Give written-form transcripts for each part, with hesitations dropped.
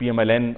PMLN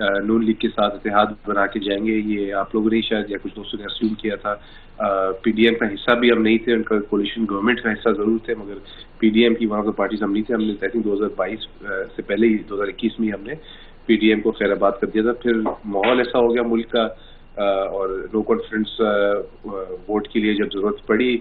نون league کے ساتھ اتحاد بنا کے جائیں گے. یہ آپ لوگوں نے شاید یا کچھ دوستوں نے اسیوم کیا تھا. پی ڈی ایم کا حصہ بھی ہم نہیں تھے, ان کا کولیشن گورنمنٹ کا حصہ ضرور تھے, مگر پی ڈی ایم کی وہاں کے پارٹیز ہم نہیں تھے. ہم نے آئی تھنک 2022 سے پہلے ہی 2021 میں ہم نے پی ڈی ایم کو خیر آباد کر دیا تھا. پھر ماحول ایسا ہو گیا ملک کا اور نو کانفیڈنس ووٹ کے لیے جب ضرورت پڑی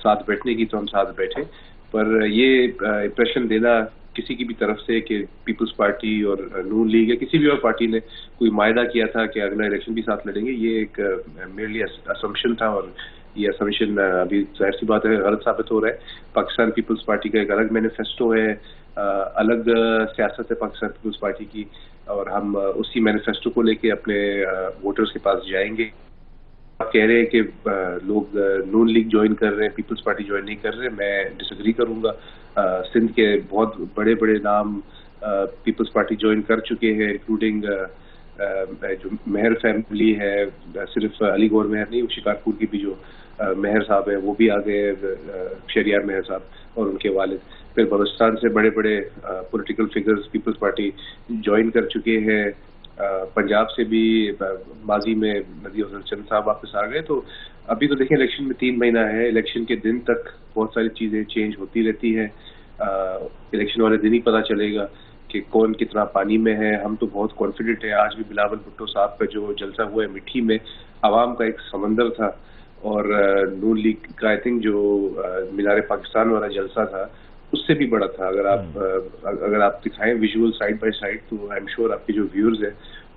ساتھ بیٹھنے کی تو ہم ساتھ بیٹھے. پر یہ امپریشن دینا کسی کی بھی طرف سے کہ پیپلز پارٹی اور نون لیگ یا کسی بھی اور پارٹی نے کوئی معاہدہ کیا تھا کہ اگلا الیکشن بھی ساتھ لڑیں گے, یہ ایک میرلی اسمپشن تھا, اور یہ اسمپشن ابھی ظاہر سی بات ہے غلط ثابت ہو رہا ہے. پاکستان پیپلز پارٹی کا ایک الگ مینیفیسٹو ہے, الگ سیاست ہے پاکستان پیپلز پارٹی کی, اور ہم اسی مینیفیسٹو کو لے کے اپنے ووٹرز کے پاس جائیں گے. آپ کہہ رہے ہیں کہ لوگ نون لیگ جوائن کر رہے ہیں, پیپلز پارٹی جوائن نہیں کر رہے, میں ڈس ایگری کروں گا. سندھ کے بہت بڑے بڑے نام پیپلز پارٹی جوائن کر چکے ہیں, انکلوڈنگ جو مہر فیملی ہے, صرف علی گور مہر نہیں, شکارپور کی بھی جو مہر صاحب ہیں وہ بھی آ گئے, شہریار مہر صاحب اور ان کے والد. پھر بلوچستان سے بڑے بڑے political figures Peoples Party join کر چکے ہیں. پنجاب سے بھی ماضی میں ندی حسن چند صاحب واپس آ گئے. تو ابھی تو دیکھیں الیکشن میں 3 مہینہ ہے, الیکشن کے دن تک بہت ساری چیزیں چینج ہوتی رہتی ہیں. الیکشن والے دن ہی پتہ چلے گا کہ کون کتنا پانی میں ہے. ہم تو بہت کانفیڈنٹ ہیں. آج بھی بلاول بھٹو صاحب کا جو جلسہ ہوا ہے مٹھی میں, عوام کا ایک سمندر تھا, اور نون لیگ کا آئی تھنک جو مینار پاکستان والا جلسہ تھا اس سے بھی بڑا تھا. اگر آپ دکھائیں ویژول سائڈ بائی سائڈ تو آئی ایم شیور آپ کے جو ویورز ہیں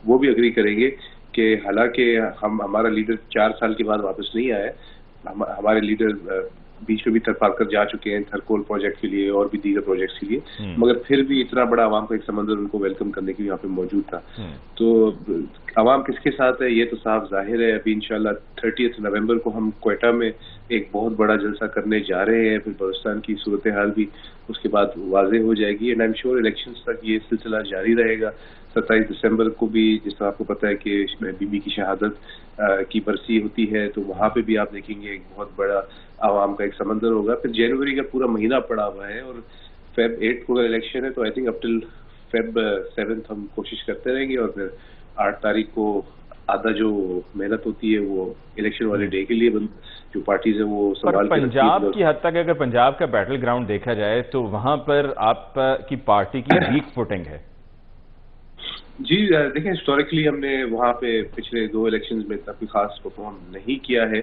وہ بھی اگری کریں گے کہ حالانکہ ہمارا لیڈر 4 سال کے بعد واپس نہیں آیا, ہمارے لیڈر بیچ میں بھی تھر پار کر جا چکے ہیں تھرکول پروجیکٹ کے لیے اور بھی دیگر پروجیکٹس کے لیے, مگر پھر بھی اتنا بڑا عوام کا ایک سمندر ان کو ویلکم کرنے کے لیے یہاں پہ موجود تھا. تو عوام کس کے ساتھ ہے یہ تو صاف ظاہر ہے. ابھی انشاءاللہ 30 نومبر کو ہم کوئٹہ میں ایک بہت بڑا جلسہ کرنے جا رہے ہیں. پھر بلوچستان کی صورتحال بھی اس کے بعد واضح ہو جائے گی, and I am sure elections تک یہ سلسلہ جاری رہے گا. 27 دسمبر کو بھی جس طرح آپ کو پتہ ہے کہ بی بی کی شہادت کی برسی ہوتی ہے, تو وہاں پہ بھی آپ دیکھیں گے ایک بہت بڑا عوام کا ایک سمندر ہوگا. پھر جنوری کا پورا مہینہ پڑا ہوا ہے, اور فیب 8 کو اگر الیکشن ہے تو I think up till Feb 7 ہم کوشش کرتے رہیں گے, اور پھر 8 تاریخ کو آدھا جو محنت ہوتی ہے وہ الیکشن والے ڈے کے لیے جو پارٹیز ہیں وہ سنبھال کے. پنجاب کی حد تک اگر پنجاب کا بیٹل گراؤنڈ دیکھا جائے تو وہاں پر آپ کی پارٹی کی ویک فوٹنگ ہے. جی دیکھیں ہسٹوریکلی ہم نے وہاں پہ پچھلے 2 الیکشنز میں اتنا کوئی خاص پرفارم نہیں کیا ہے,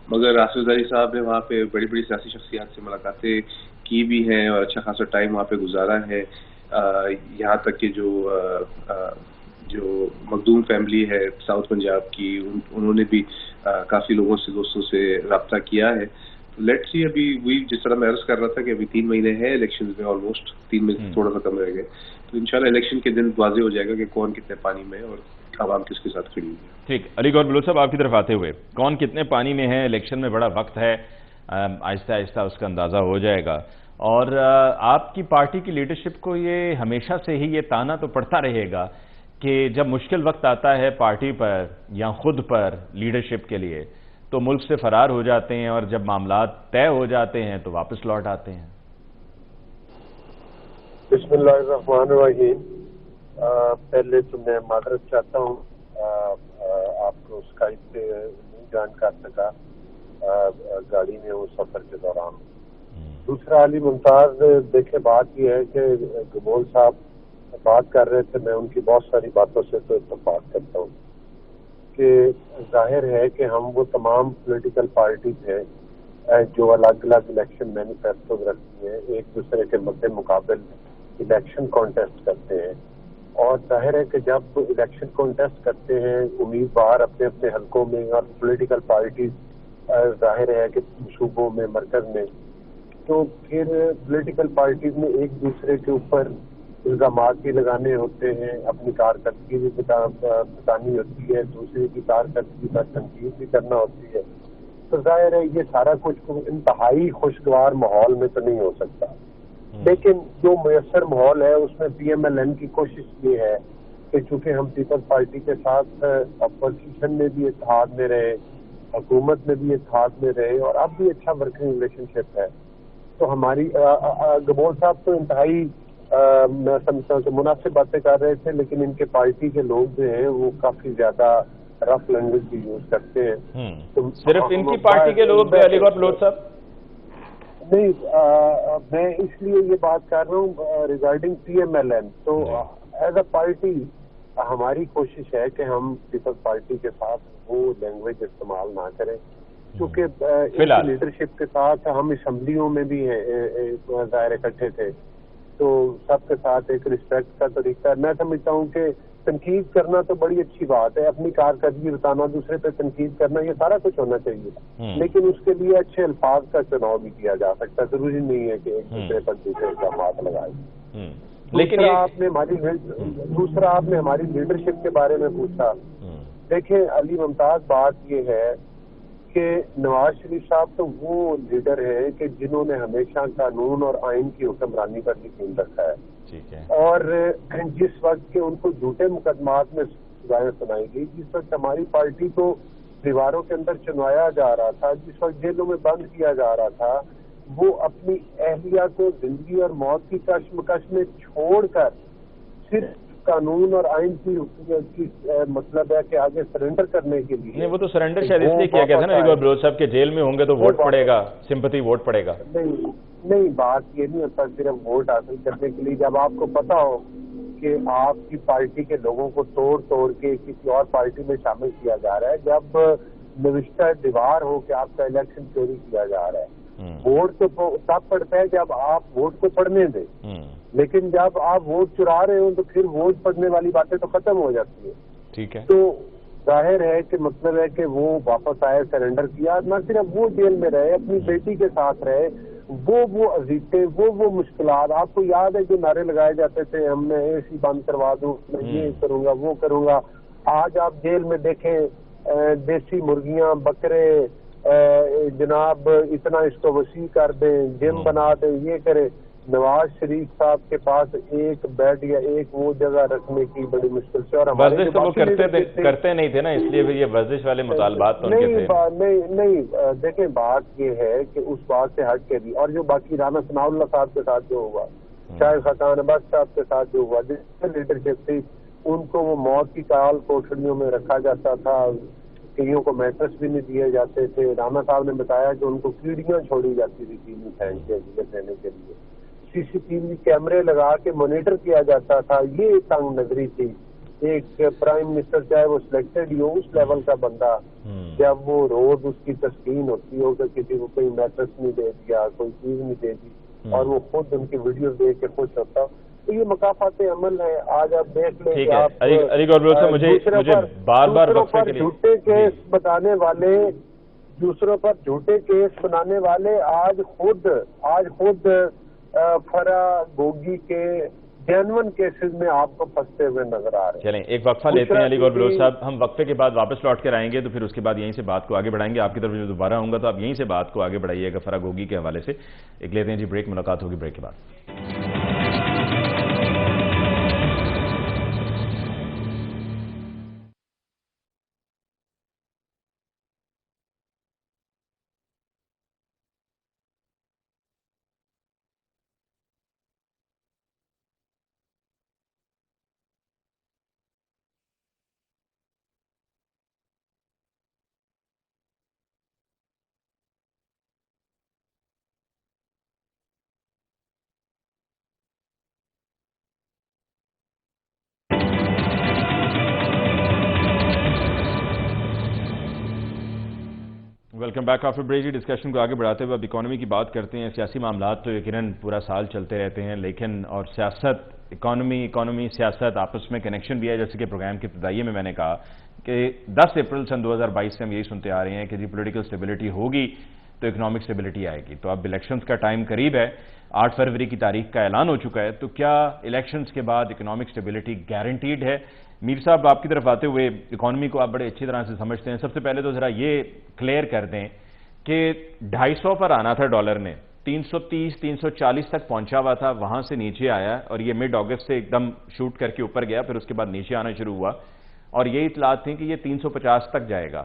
مگر آصف زرداری صاحب نے وہاں پہ بڑی بڑی سیاسی شخصیات سے ملاقاتیں کی بھی ہیں اور اچھا خاصا ٹائم وہاں پہ گزارا ہے. یہاں تک کہ جو مخدوم فیملی ہے ساؤتھ پنجاب کی, انہوں نے بھی کافی لوگوں سے دوستوں سے رابطہ کیا ہے. لیٹ سی ابھی وہی جس طرح میں عرض کر رہا تھا کہ ابھی 3 مہینے ہیں الیکشنز میں, آلموسٹ 3 مہینے تھوڑا سا کم رہ گئے, تو انشاءاللہ الیکشن کے دن واضح ہو جائے گا کہ کون کتنے پانی میں ہے اور عوام کس کے ساتھ کھڑی ہوئی ہے. ٹھیک, علی گور بلوچ صاحب آپ کی طرف آتے ہوئے, کون کتنے پانی میں ہے, الیکشن میں بڑا وقت ہے, آہستہ آہستہ اس کا اندازہ ہو جائے گا, اور آپ کی پارٹی کی لیڈرشپ کو یہ ہمیشہ سے ہی یہ تانا تو پڑتا رہے گا کہ جب مشکل وقت آتا ہے پارٹی پر یا خود پر لیڈرشپ کے لیے تو ملک سے فرار ہو جاتے ہیں, اور جب معاملات طے ہو جاتے ہیں تو واپس لوٹ آتے ہیں. بسم اللہ الرحمن الرحیم. پہلے تو میں معذرت چاہتا ہوں, آپ کو اسکائپ پہ نہیں جوائن کر سکا, گاڑی میں وہ سفر کے دوران. دوسرا علی ممتاز, دیکھیں بات یہ ہے کہ گمول صاحب بات کر رہے تھے, میں ان کی بہت ساری باتوں سے تو اتفاق کرتا ہوں کہ ظاہر ہے کہ ہم وہ تمام پولیٹیکل پارٹیز ہیں جو الگ الگ الیکشن مینیفیسٹو رکھتی ہیں, ایک دوسرے کے مد مقابل الیکشن کانٹیسٹ کرتے ہیں, اور ظاہر ہے کہ جب الیکشن کانٹیسٹ کرتے ہیں امیدوار اپنے اپنے حلقوں میں اور پولیٹیکل پارٹیز ظاہر ہے کہ صوبوں میں مرکز میں, تو پھر پولیٹیکل پارٹیز میں ایک دوسرے کے اوپر الزامات بھی لگانے ہوتے ہیں, اپنی کارکردگی بھی بتانی ہوتی ہے, دوسرے کی کارکردگی پر تنقید بھی کرنا ہوتی ہے. تو ظاہر ہے یہ سارا کچھ انتہائی خوشگوار ماحول میں تو نہیں ہو سکتا, لیکن جو میسر ماحول ہے اس میں پی ایم ایل این کی کوشش یہ ہے کہ چونکہ ہم پیپلز پارٹی کے ساتھ اپوزیشن میں بھی اتحاد میں رہے, حکومت میں بھی اتحاد میں رہے, اور اب بھی اچھا ورکنگ ریلیشن شپ ہے, تو ہماری گمول صاحب تو انتہائی میں سمجھتا ہوں کہ مناسب باتیں کر رہے تھے، لیکن ان کے پارٹی کے لوگ جو ہیں وہ کافی زیادہ رف لینگویج بھی یوز کرتے ہیں. صرف ان کی پارٹی کے لوگ علی گور بلوچ صاحب؟ نہیں، میں اس لیے یہ بات کر رہا ہوں ریگارڈنگ PMLN. تو ایز اے پارٹی ہماری کوشش ہے کہ ہم پیپلز پارٹی کے ساتھ وہ لینگویج استعمال نہ کریں، کیونکہ لیڈرشپ کے ساتھ ہم اسمبلیوں میں بھی ظاہر اکٹھے تھے، تو سب کے ساتھ ایک رسپیکٹ کا طریقہ. میں سمجھتا ہوں کہ تنقید کرنا تو بڑی اچھی بات ہے، اپنی کارکردگی بتانا، دوسرے پہ تنقید کرنا، یہ سارا کچھ ہونا چاہیے، لیکن اس کے لیے اچھے الفاظ کا چناؤ بھی کیا جا سکتا ہے. ضروری نہیں ہے کہ ایک دوسرے پر دوسرے الزامات لگائے. لیکن آپ نے ہماری لیڈرشپ کے بارے میں پوچھا. دیکھیں علی ممتاز، بات یہ ہے کہ نواز شریف صاحب تو وہ لیڈر ہیں کہ جنہوں نے ہمیشہ قانون اور آئین کی حکمرانی پر یقین رکھا ہے. اور جس وقت کہ ان کو جھوٹے مقدمات میں سزائیں سنائی گئی، جس وقت ہماری پارٹی کو دیواروں کے اندر چنوایا جا رہا تھا، جس وقت جیلوں میں بند کیا جا رہا تھا، وہ اپنی اہلیہ کو زندگی اور موت کی کشمکش میں چھوڑ کر صرف قانون اور آئین کی مطلب ہے کہ آگے سرنڈر کرنے کے لیے. نہیں، وہ تو سرنڈر شاید اس لیے کیا گیا تھا نا علی گور بلوچ صاحب کے جیل میں ہوں گے تو ووٹ پڑے گا، سمپتھی ووٹ پڑے گا. نہیں، بات یہ نہیں ہوتا صرف ووٹ حاصل کرنے کے لیے. جب آپ کو پتا ہو کہ آپ کی پارٹی کے لوگوں کو توڑ کے کسی اور پارٹی میں شامل کیا جا رہا ہے، جب نوشتہ دیوار ہو کہ آپ کا الیکشن چوری کیا جا رہا ہے، ووٹ تو تب پڑتا ہے جب آپ ووٹ کو پڑنے دیں. لیکن جب آپ ووٹ چرا رہے ہوں تو پھر ووٹ پڑنے والی باتیں تو ختم ہو جاتی ہیں. ٹھیک ہے. تو ظاہر ہے کہ مطلب ہے کہ وہ واپس آئے، سرنڈر کیا. نہ صرف وہ جیل میں رہے، اپنی بیٹی کے ساتھ رہے. وہ اذیتیں، وہ مشکلات، آپ کو یاد ہے جو نعرے لگائے جاتے تھے، ہم نے AC بند کروا دوں، میں یہ کروں گا، وہ کروں گا. آج آپ جیل میں دیکھیں دیسی مرغیاں، بکرے، جناب اتنا اس کو وسیع کر دیں، جم بنا دیں، یہ کرے. نواز شریف صاحب کے پاس ایک بیڈ یا ایک وہ جگہ رکھنے کی بڑی مشکل سے. اور ورزش تو وہ کرتے نہیں تھے نا، اس لیے یہ ورزش والے مطالبات تو نہیں. دیکھیں بات یہ ہے کہ اس بات سے ہٹ کے بھی، اور جو باقی رانا ثناء اللہ صاحب کے ساتھ جو ہوا، شاہد خاقان عباس صاحب کے ساتھ جو ہوا، جس لیڈرشپ تھی، ان کو وہ موت کی کال کوٹڑیوں میں رکھا جاتا تھا، کئیوں کو میٹرس بھی نہیں دیے جاتے تھے. رانا صاحب نے بتایا کہ ان کو کیڑیاں چھوڑی جاتی تھی چینی پھینک کے دینے کے لیے. CCTV کیمرے لگا کے مانیٹر کیا جاتا تھا. یہ تنگ نظری تھی. ایک پرائم منسٹر چاہے وہ سلیکٹڈ ہو، اس لیول کا بندہ، جب وہ روز اس کی تسکین ہوتی ہو کہ کسی کو کوئی میٹرس نہیں دے دیا، کوئی چیز نہیں دے دی، اور وہ خود ان کی ویڈیوز دیکھ کے خوش ہوتا، تو یہ مقافات عمل ہے. آج آپ دیکھ لیں کہ آپ علی گور بلوچ صاحب مجھے بار وقفے کے لیے جھوٹے کیس بتانے والے، دوسروں پر جھوٹے کیس بنانے والے آج خود فرا گوگی کے جینون کیسز میں آپ کو پھنستے ہوئے نظر آ رہے ہیں. چلیں ایک وقفہ لیتے ہیں علی گور بلوچ صاحب. ہم وقفے کے بعد واپس لوٹ کر آئیں گے تو پھر اس کے بعد یہیں سے بات کو آگے بڑھائیں گے. آپ کی طرف جو دوبارہ آؤں گا تو آپ یہیں سے بات کو آگے بڑھائیے گا فرا گوگی کے حوالے سے. ایک لیتے ہیں جی بریک، ملاقات ہوگی بریک کے بعد. Welcome back after break. Discussion کو آگے بڑھاتے ہوئے اب اکانومی کی بات کرتے ہیں. سیاسی معاملات تو یقیناً پورا سال چلتے رہتے ہیں، لیکن اور سیاست، اکانومی سیاست آپس میں کنیکشن بھی ہے. جیسے کہ پروگرام کی ابتدائی میں نے کہا کہ 10 اپریل سن 2022 سے ہم یہی سنتے آ رہے ہیں کہ جی پولیٹیکل سٹیبلٹی ہوگی تو اکنامک سٹیبلٹی آئے گی. تو اب الیکشنز کا ٹائم قریب ہے، 8 فروری کی تاریخ کا اعلان ہو چکا ہے. تو کیا الیکشنز کے بعد اکنامک سٹیبلٹی گارنٹیڈ ہے؟ میر صاحب آپ کی طرف آتے ہوئے، اکانومی کو آپ بڑے اچھی طرح سے سمجھتے ہیں، سب سے پہلے تو ذرا یہ کلیئر کر دیں کہ 250 پر آنا تھا ڈالر نے، 330 340 تک پہنچا ہوا تھا، وہاں سے نیچے آیا اور یہ مڈ اگست سے ایک دم شوٹ کر کے اوپر گیا، پھر اس کے بعد نیچے آنا شروع ہوا، اور یہ اطلاعات تھیں کہ یہ 350 تک جائے گا،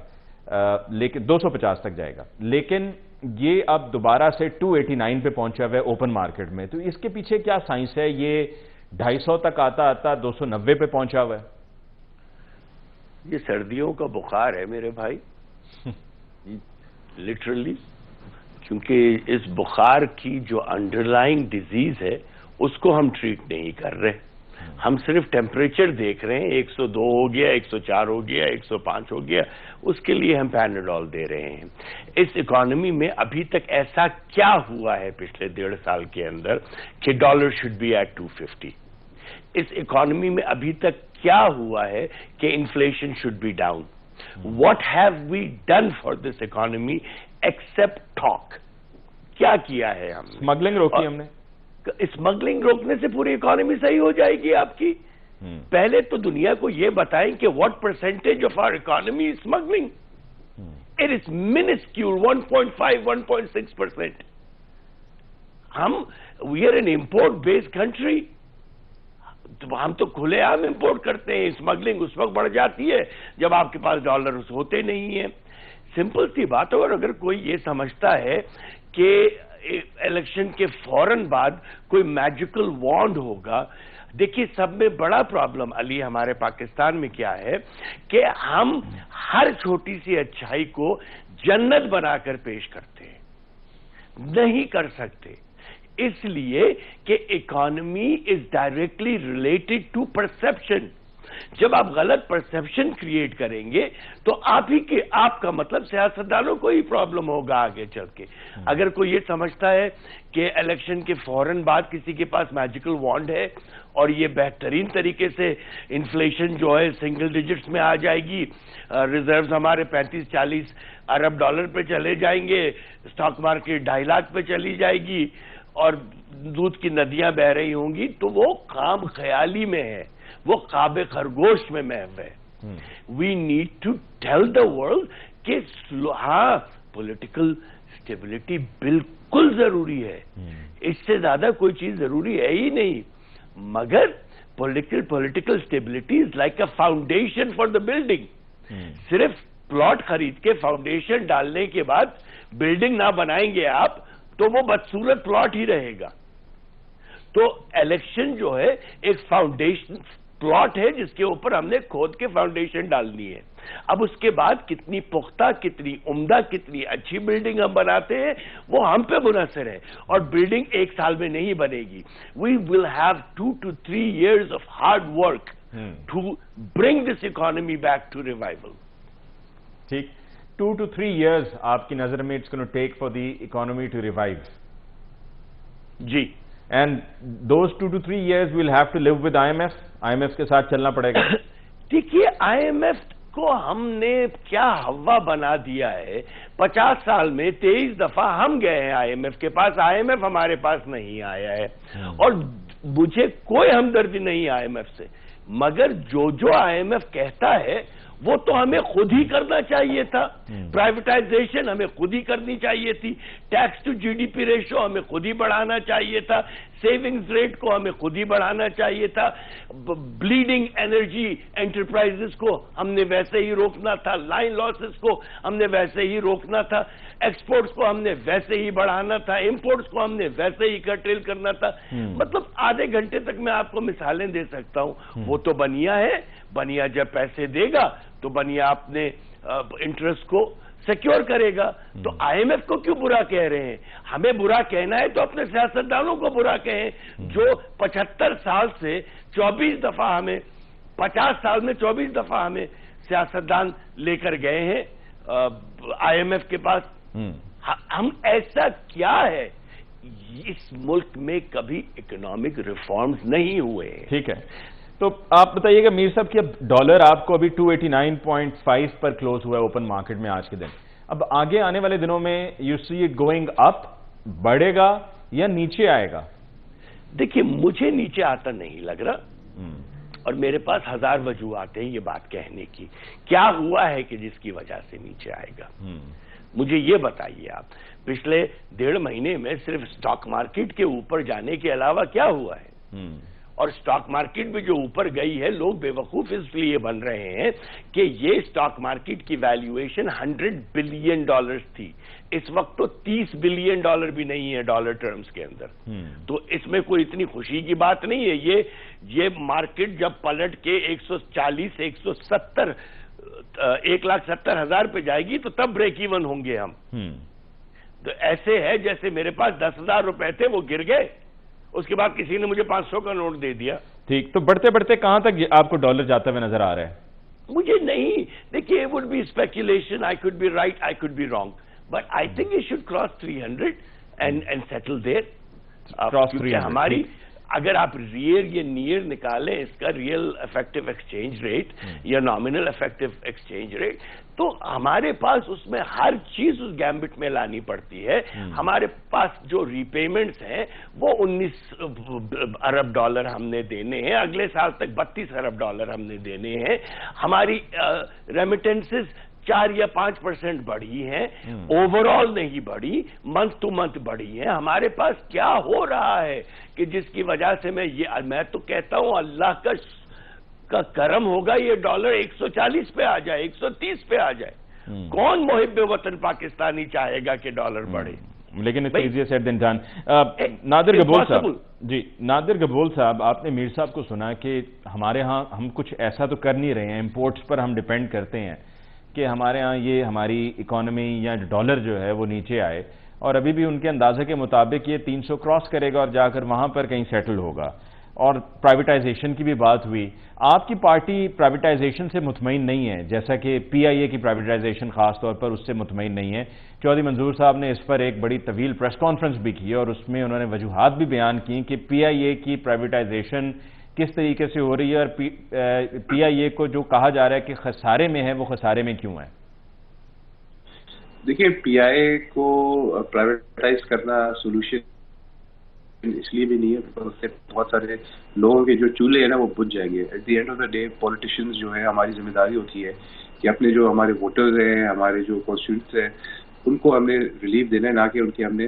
لیکن 250 تک جائے گا. لیکن یہ اب دوبارہ سے 289 پہ پہنچا ہوا ہے اوپن مارکیٹ میں، تو اس کے پیچھے کیا سائنس ہے؟ یہ 250 تک آتا آتا 290 پہ پہنچا ہوا ہے۔ یہ سردیوں کا بخار ہے میرے بھائی، لٹرلی، کیونکہ اس بخار کی جو انڈرلائنگ ڈیزیز ہے اس کو ہم ٹریٹ نہیں کر رہے، ہم صرف ٹیمپریچر دیکھ رہے ہیں، 102 ہو گیا، 104 ہو گیا، 105 ہو گیا، اس کے لیے ہم پیناڈول دے رہے ہیں۔ اس اکانومی میں ابھی تک ایسا کیا ہوا ہے پچھلے 1.5 سال کے اندر کہ ڈالر شوڈ بی ایٹ 250؟ اس اکانومی میں ابھی تک کیا ہوا ہے کہ inflation should be down? What have we done for this economy except talk? کیا کیا ہے ہم نے؟ اسمگلنگ روکی ہم نے۔ اسمگلنگ روکنے سے پوری اکانومی صحیح ہو جائے گی آپ کی؟ پہلے تو دنیا کو یہ بتائیں کہ what percentage of our economy is smuggling? It is minuscule, 1.5 1.6%۔ We are an import based country, ہم تو کھلے عام امپورٹ کرتے ہیں، اسمگلنگ اس وقت بڑھ جاتی ہے جب آپ کے پاس ڈالرز ہوتے نہیں ہیں۔ سمپل سی بات ہے۔ اور اگر کوئی یہ سمجھتا ہے کہ الیکشن کے فوراً بعد کوئی میجیکل وانڈ ہوگا، دیکھیے سب میں بڑا پرابلم علی ہمارے پاکستان میں کیا ہے کہ ہم ہر چھوٹی سی اچھائی کو جنت بنا کر پیش کرتے ہیں، نہیں کر سکتے، اس لیے کہ economy is directly related to perception. جب آپ غلط پرسپشن کریٹ کریں گے تو آپ کا مطلب سیاستدانوں کو ہی پرابلم ہوگا آگے چل کے۔ اگر کوئی یہ سمجھتا ہے کہ الیکشن کے فوراً بعد کسی کے پاس میجیکل وانڈ ہے اور یہ بہترین طریقے سے انفلیشن جو ہے سنگل ڈیجٹس میں آ جائے گی، ریزروز ہمارے 35-40 ارب ڈالر پہ چلے جائیں گے، اسٹاک مارکیٹ 2.5 لاکھ پہ چلی جائے گی اور دودھ کی ندیاں بہہ رہی ہوں گی، تو وہ کام خیالی میں ہے، وہ خواب خرگوش میں محو ہے۔ We need to tell the world کہ ہاں پولیٹیکل اسٹیبلٹی بالکل ضروری ہے، اس سے زیادہ کوئی چیز ضروری ہے ہی نہیں، مگر political stability is like a foundation for the building. صرف پلاٹ خرید کے فاؤنڈیشن ڈالنے کے بعد بلڈنگ نہ بنائیں گے آپ تو وہ بدصورت پلاٹ ہی رہے گا۔ تو الیکشن جو ہے ایک فاؤنڈیشن پلاٹ ہے جس کے اوپر ہم نے کھود کے فاؤنڈیشن ڈالنی ہے۔ اب اس کے بعد کتنی پختہ، کتنی عمدہ، کتنی اچھی بلڈنگ ہم بناتے ہیں وہ ہم پہ منحصر ہے، اور بلڈنگ 1 سال میں نہیں بنے گی۔ وی will have 2 to 3 years of hard work to bring this economy back to revival۔ ٹھیک، 2 to 3 years آپ کی نظر میں it's gonna take for the economy to revive? جی۔ And those 2 to 3 years we'll have to live with IMF کے ساتھ چلنا پڑے گا۔ دیکھیے IMF کو ہم نے کیا ہوا بنا دیا ہے، 50 سال میں 23 دفعہ ہم گئے ہیں IMF کے پاس، IMF ہمارے پاس نہیں آیا ہے، اور مجھے کوئی ہمدردی نہیں IMF سے، مگر جو IMF کہتا ہے وہ تو ہمیں خود ہی کرنا چاہیے تھا۔ پرائیویٹائزیشن ہمیں خود ہی کرنی چاہیے تھی، ٹیکس ٹو GDP ریشو ہمیں خود ہی بڑھانا چاہیے تھا، سیونگز ریٹ کو ہمیں خود ہی بڑھانا چاہیے تھا، بلیڈنگ انرجی انٹرپرائزز کو ہم نے ویسے ہی روکنا تھا، لائن لاسز کو ہم نے ویسے ہی روکنا تھا، ایکسپورٹس کو ہم نے ویسے ہی بڑھانا تھا، امپورٹس کو ہم نے ویسے ہی کرٹیل کرنا تھا۔ مطلب آدھے گھنٹے تک میں آپ کو مثالیں دے سکتا ہوں۔ وہ تو بنیا ہے، بنیا جب پیسے دے گا تو بنیا اپنے انٹرسٹ کو سیکیور کرے گا۔ تو IMF کو کیوں برا کہہ رہے ہیں؟ ہمیں برا کہنا ہے تو اپنے سیاستدانوں کو برا کہیں، جو 75 سال سے 24 دفعہ ہمیں، 50 سال میں 24 دفعہ ہمیں سیاستدان لے کر گئے ہیں IMF کے پاس۔ ہم ایسا کیا ہے؟ اس ملک میں کبھی اکنامک ریفارمز نہیں ہوئے۔ ٹھیک ہے، تو آپ بتائیے گا میر صاحب کہ اب ڈالر آپ کو ابھی 289.5 پر کلوز ہوا ہے اوپن مارکیٹ میں آج کے دن، اب آگے آنے والے دنوں میں you see it going up, بڑھے گا یا نیچے آئے گا؟ دیکھیے مجھے نیچے آتا نہیں لگ رہا، اور میرے پاس 1000 وجوہات ہیں یہ بات کہنے کی۔ کیا ہوا ہے کہ جس کی وجہ سے نیچے آئے گا؟ مجھے یہ بتائیے آپ، پچھلے 1.5 مہینے میں صرف اسٹاک مارکیٹ کے اوپر جانے کے علاوہ کیا ہوا ہے؟ اور سٹاک مارکیٹ بھی جو اوپر گئی ہے، لوگ بیوقوف اس لیے بن رہے ہیں کہ یہ سٹاک مارکیٹ کی ویلیویشن $100 بلین تھی، اس وقت تو $30 بلین بھی نہیں ہے ڈالر ٹرمز کے اندر، تو اس میں کوئی اتنی خوشی کی بات نہیں ہے۔ یہ مارکیٹ جب پلٹ کے 140 170 1,70,000 پہ جائے گی تو تب بریک ایون ہوں گے ہم۔ تو ایسے ہے جیسے میرے پاس 10,000 روپے تھے، وہ گر گئے، اس کے بعد کسی نے مجھے 500 کا نوٹ دے دیا۔ ٹھیک، تو بڑھتے بڑھتے کہاں تک آپ کو ڈالر جاتا ہوئے نظر آ رہا ہے؟ مجھے نہیں، دیکھیے would be speculation, I could be right, I could be wrong, but I think it should cross 300 and settle there. کیونکہ ہماری اگر آپ ریئر یا نیئر نکالیں اس کا ریئل افیکٹو ایکسچینج ریٹ یا نامنل افیکٹو ایکسچینج ریٹ، تو ہمارے پاس اس میں ہر چیز اس گیمبٹ میں لانی پڑتی ہے۔ ہمارے پاس جو ری پیمنٹس ہیں وہ 19 ارب ڈالر ہم نے دینے ہیں، اگلے سال تک 32 ارب ڈالر ہم نے دینے ہیں۔ ہماری ریمیٹنسز 4 یا 5% بڑھی ہیں، اوور آل نہیں بڑھی، منتھ ٹو منتھ بڑھی ہیں۔ ہمارے پاس کیا ہو رہا ہے کہ جس کی وجہ سے میں تو کہتا ہوں اللہ کا کرم ہوگا یہ ڈالر 140 پہ آ جائے، 130 پہ آ جائے۔ کون محب وطن پاکستانی چاہے گا کہ ڈالر بڑھے؟ لیکن نادر گبول صاحب، جی نادر گبول صاحب، آپ نے میر صاحب کو سنا کہ ہمارے ہاں ہم کچھ ایسا تو کر نہیں رہے ہیں، امپورٹس پر ہم ڈیپینڈ کرتے ہیں کہ ہمارے ہاں یہ ہماری اکانومی یا ڈالر جو ہے وہ نیچے آئے، اور ابھی بھی ان کے اندازے کے مطابق یہ 300 کراس کرے گا اور جا کر وہاں پر کہیں سیٹل ہوگا، اور پرائیویٹائزیشن کی بھی بات ہوئی۔ آپ کی پارٹی پرائیویٹائزیشن سے مطمئن نہیں ہے، جیسا کہ پی آئی اے کی پرائیویٹائزیشن خاص طور پر اس سے مطمئن نہیں ہے۔ چودھری منظور صاحب نے اس پر ایک بڑی طویل پریس کانفرنس بھی کی اور اس میں انہوں نے وجوہات بھی بیان کی کہ پی آئی اے کی پرائیویٹائزیشن کس طریقے سے ہو رہی ہے، اور پی آئی اے کو جو کہا جا رہا ہے کہ خسارے میں ہے، وہ خسارے میں کیوں ہے؟ دیکھیے، پی آئی اے کو پرائیویٹائز کرنا سولوشن اس لیے بھی نہیں ہے، اس سے بہت سارے لوگوں کے جو چولہے ہیں نا وہ بجھ جائیں گے۔ At the end of the day politicians جو ہے، ہماری ذمہ داری ہوتی ہے کہ اپنے جو ہمارے ووٹرز ہیں، ہمارے جو کانسٹیٹوئنٹس ہیں، ان کو ہم نے ریلیف دینا ہے، نہ کہ ان کے ہم نے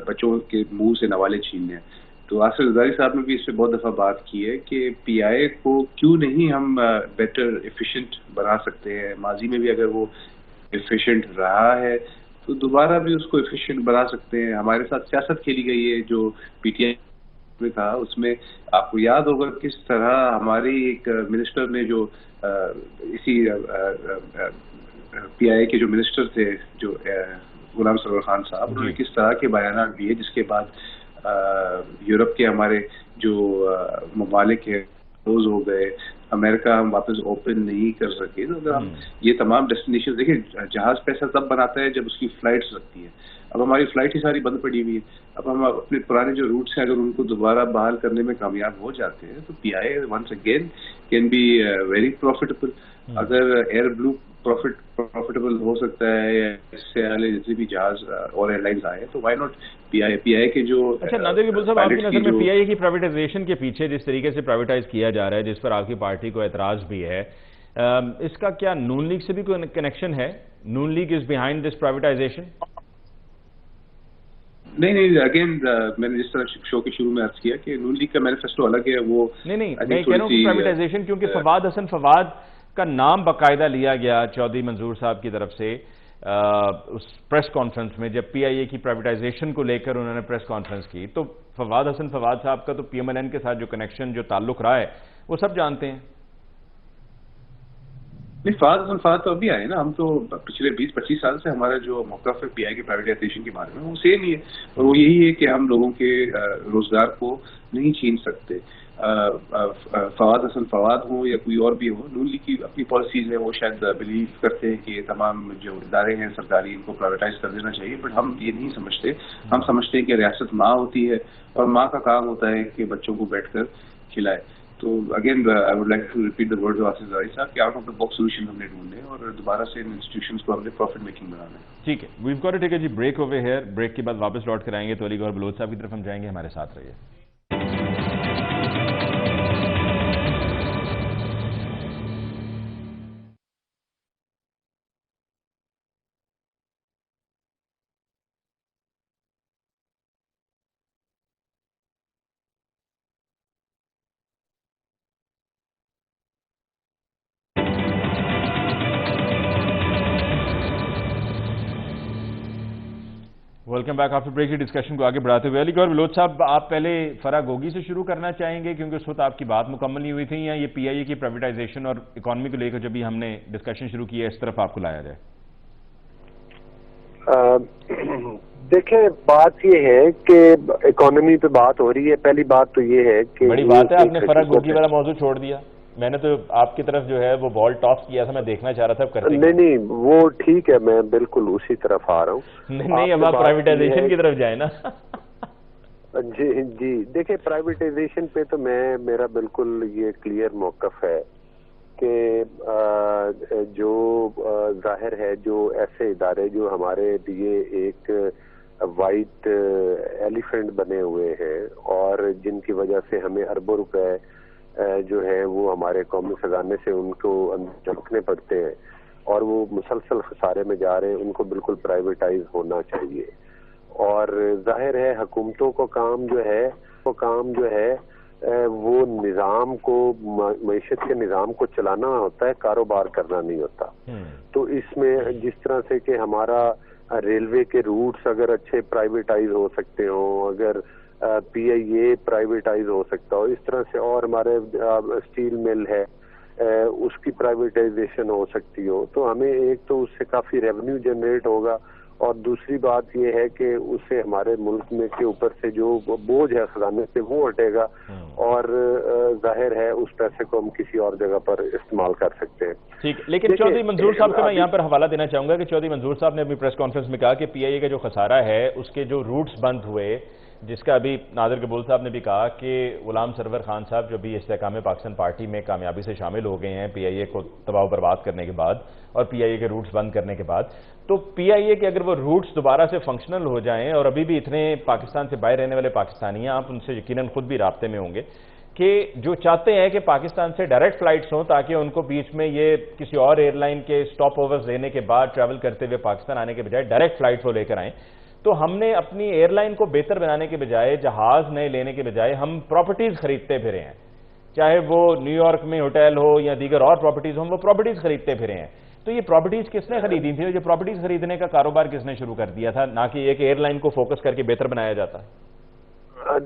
بچوں کے منہ سے نوالے چھیننے ہیں۔ تو آصف زرداری صاحب نے بھی اس پہ بہت دفعہ بات کی ہے کہ پی آئی اے کو کیوں نہیں ہم بیٹر ایفیشینٹ بنا سکتے ہیں۔ ماضی میں بھی اگر وہ ایفیشینٹ رہا ہے تو دوبارہ بھی اس کو ایفیشینٹ بنا سکتے ہیں۔ ہمارے ساتھ سیاست کھیلی گئی ہے جو پی ٹی آئی میں تھا، اس میں آپ کو یاد ہوگا کس طرح ہماری ایک منسٹر نے جو اسی پی آئی اے کے جو منسٹر تھے، جو غلام سرور خان صاحب، انہوں نے کس طرح کے بیانات دیے، جس کے بعد یورپ کے ہمارے جو ممالک ہیں کلوز ہو گئے، امریکہ ہم واپس اوپن نہیں کر سکے۔ تو اگر ہم یہ تمام ڈیسٹینیشن دیکھیں، جہاز پیسہ تب بناتا ہے جب اس کی فلائٹس لگتی ہیں۔ اب ہماری فلائٹ ہی ساری بند پڑی ہوئی ہے۔ اب ہم اپنے پرانے جو روٹس ہیں اگر ان کو دوبارہ بحال کرنے میں کامیاب ہو جاتے ہیں تو P I A once again can be very profitable. اگر ایئر بلو پروفیٹیبل ہو سکتا ہے، یا اس سے پہلے جتنے بھی جہاز اور ایئر لائنز آئے تو وائی ناٹ پی آئی اے کے جو اچھا نادر گبول صاحب، آپ کی نظر میں پی آئی اے کی پرائیویٹائزیشن کے پیچھے جس طریقے سے پرائیویٹائز کیا جا رہا ہے، جس پر آپ کی پارٹی کو اعتراض بھی ہے، اس کا کیا نون لیگ سے بھی کوئی کنیکشن ہے؟ Noon League is behind this privatisation? نہیں، اگین میں نے جس طرح شو کے شروع میں عرض کیا کہ نون لیگ کا مینیفیسٹو الگ ہے۔ وہ نہیں میں کہہ رہا ہوں کہ پرائیویٹائزیشن، کیونکہ فواد حسن فواد کا نام باقاعدہ لیا گیا چودھری منظور صاحب کی طرف سے اس پریس کانفرنس میں، جب پی آئی اے کی پرائیویٹائزیشن کو لے کر انہوں نے پریس کانفرنس کی، تو فواد حسن فواد صاحب کا تو پی ایم ایل این کے ساتھ جو کنیکشن، جو تعلق رہا ہے، وہ سب جانتے ہیں۔ نہیں، فواد حسن فواد تو ابھی آئے نا، ہم تو پچھلے 20-25 سال سے ہمارا جو موقف ہے پی آئی کی پرائیویٹائزیشن کے بارے میں وہ سیم ہی ہے، اور وہ یہی ہے کہ ہم لوگوں کے روزگار کو نہیں چھین سکتے۔ فواد حسن فواد ہوں یا کوئی اور بھی ہو، نون لیگ کی اپنی پالیسیز ہیں، وہ شاید بلیو کرتے ہیں کہ تمام جو ادارے ہیں سرکاری ان کو پرائیویٹائز کر دینا چاہیے، بٹ ہم یہ نہیں سمجھتے۔ ہم سمجھتے ہیں کہ ریاست ماں ہوتی ہے اور ماں کا کام ہوتا ہے کہ بچوں کو بیٹھ کر کھلائے۔ تو again I would like to repeat the words of Asif Zardari صاحب کہ out of the box solution ہم نے ڈھونڈنے اور دوبارہ سے ان انسٹیٹیوشنز کو ہم نے پروفٹ میکنگ بنانا ہے۔ ٹھیک ہے، we've got to take a G break over here. Break کے بعد واپس لوٹ کر آئیں گے تو علی گور بلوچ صاحب کی طرف ہم جائیں گے، ہمارے ساتھ رہیے۔ Welcome back. آفٹر بریک کی ڈسکشن کو آگے بڑھاتے ہوئے علی گور بلوچ صاحب آپ پہلے فرح گوگی سے شروع کرنا چاہیں گے کیونکہ اس وقت آپ کی بات مکمل نہیں ہوئی تھی, یا یہ پی آئی اے کی پرائیویٹائزیشن اور اکانومی کو لے کر جب ہم نے ڈسکشن شروع کی ہے اس طرف آپ کو لایا جائے؟ دیکھیں بات یہ ہے کہ اکانومی پہ بات ہو رہی ہے. پہلی بات تو یہ ہے کہ بڑی بات ہے آپ نے فرح گوگی والا موضوع چھوڑ دیا. میں نے تو آپ کی طرف جو ہے وہ بال ٹاس کیا تھا, میں دیکھنا چاہ رہا تھا اب کرتے نہیں وہ ٹھیک ہے, میں بالکل اسی طرف آ رہا ہوں. نہیں اب آپ پرائیویٹائزیشن کی طرف جائیں نا. جی دیکھیں پرائیویٹائزیشن پہ تو میرا بالکل یہ کلیئر موقف ہے کہ جو ظاہر ہے جو ایسے ادارے جو ہمارے لیے ایک وائٹ ایلیفینٹ بنے ہوئے ہیں اور جن کی وجہ سے ہمیں اربوں روپے جو ہے وہ ہمارے قومی خزانے سے ان کو چمکنے پڑتے ہیں اور وہ مسلسل خسارے میں جا رہے ہیں, ان کو بالکل پرائیویٹائز ہونا چاہیے. اور ظاہر ہے حکومتوں کو کام جو ہے وہ نظام کو, معیشت کے نظام کو چلانا ہوتا ہے, کاروبار کرنا نہیں ہوتا. تو اس میں جس طرح سے کہ ہمارا ریلوے کے روٹس اگر اچھے پرائیویٹائز ہو سکتے ہوں, اگر پی آئی اے پرائیویٹائز ہو سکتا ہو, اس طرح سے اور ہمارے اسٹیل مل ہے اس کی پرائیویٹائزیشن ہو سکتی ہو, تو ہمیں ایک تو اس سے کافی ریونیو جنریٹ ہوگا اور دوسری بات یہ ہے کہ اس سے ہمارے ملک میں کے اوپر سے جو بوجھ ہے خزانے سے وہ ہٹے گا اور ظاہر ہے اس پیسے کو ہم کسی اور جگہ پر استعمال کر سکتے ہیں. ٹھیک, لیکن چودھری منظور صاحب کا میں یہاں پر حوالہ دینا چاہوں گا کہ چودھری منظور صاحب نے اپنی پریس کانفرنس میں کہا کہ پی آئی اے کا جو خسارہ ہے اس کے جو روٹس بند ہوئے, جس کا ابھی نادر قبول صاحب نے بھی کہا کہ غلام سرور خان صاحب جو بھی استحکام پاکستان پارٹی میں کامیابی سے شامل ہو گئے ہیں پی آئی اے کو تباہ و برباد کرنے کے بعد اور پی آئی اے کے روٹس بند کرنے کے بعد, تو پی آئی اے کے اگر وہ روٹس دوبارہ سے فنکشنل ہو جائیں, اور ابھی بھی اتنے پاکستان سے باہر رہنے والے پاکستانی ہیں, آپ ان سے یقیناً خود بھی رابطے میں ہوں گے, کہ جو چاہتے ہیں کہ پاکستان سے ڈائریکٹ فلائٹس ہوں تاکہ ان کو بیچ میں یہ کسی اور ایئر لائن کے سٹاپ اوورز لینے کے بعد ٹریول کرتے ہوئے پاکستان آنے کے بجائے ڈائریکٹ فلائٹس وہ لے کر آئیں, تو ہم نے اپنی ایئر لائن کو بہتر بنانے کے بجائے, جہاز نئے لینے کے بجائے ہم پراپرٹیز خریدتے پھرے ہیں, چاہے وہ نیو یارک میں ہوٹل ہو یا دیگر اور پراپرٹیز ہوں, وہ پراپرٹیز خریدتے پھرے ہیں. تو یہ پراپرٹیز کس نے خریدی تھی, یہ پراپرٹیز خریدنے کا کاروبار کس نے شروع کر دیا تھا, نہ کہ ایک ایئر لائن کو فوکس کر کے بہتر بنایا جاتا؟